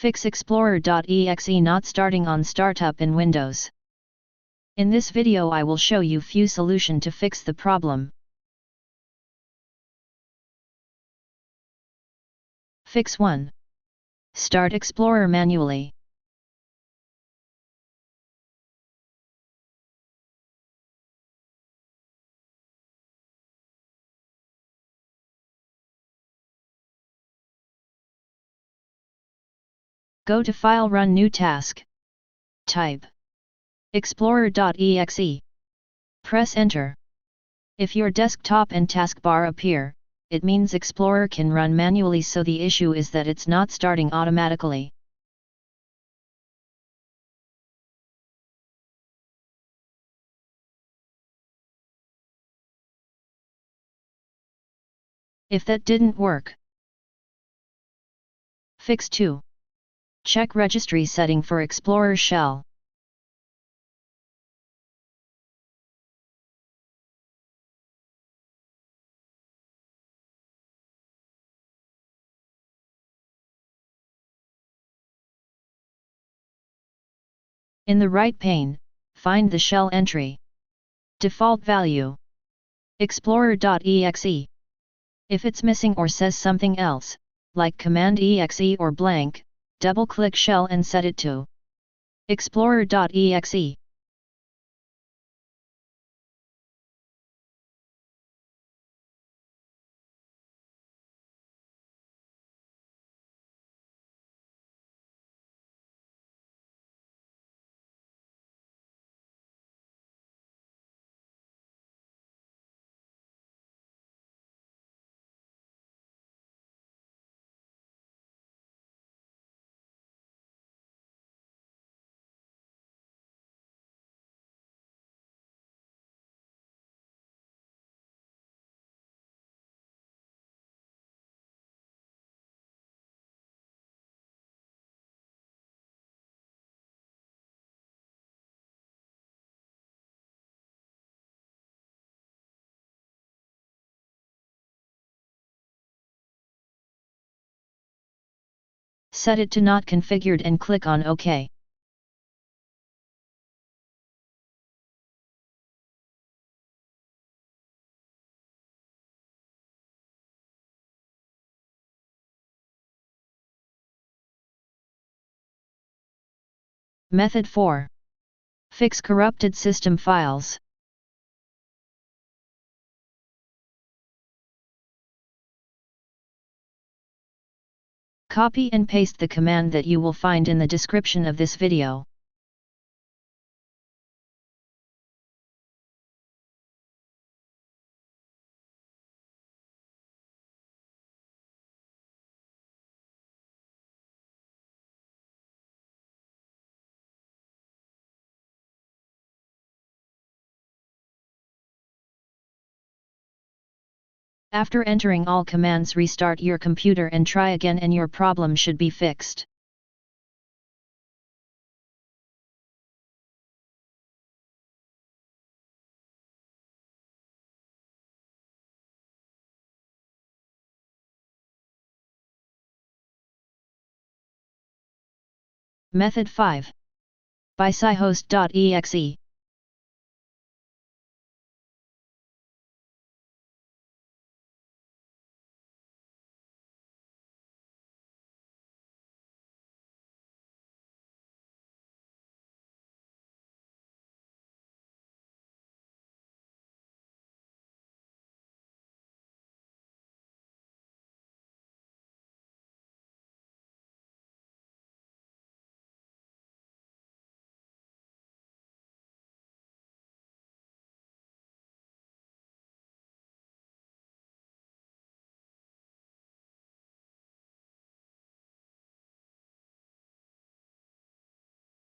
Fix Explorer.exe not starting on startup in Windows. In this video I will show you few solution to fix the problem. Fix 1. Start Explorer manually. Go to File, Run New Task. Type Explorer.exe. Press Enter. If your desktop and taskbar appear, it means Explorer can run manually, so the issue is that it's not starting automatically. If that didn't work, Fix 2. Check registry setting for Explorer shell. In the right pane, find the shell entry. Default value. Explorer.exe. If it's missing or says something else, like command exe or blank, double-click shell and set it to Explorer.exe. Set it to not configured and click on OK. Method 4. Fix corrupted system files. Copy and paste the command that you will find in the description of this video. After entering all commands, restart your computer and try again, and your problem should be fixed. Method 5. By CheckHealth.exe.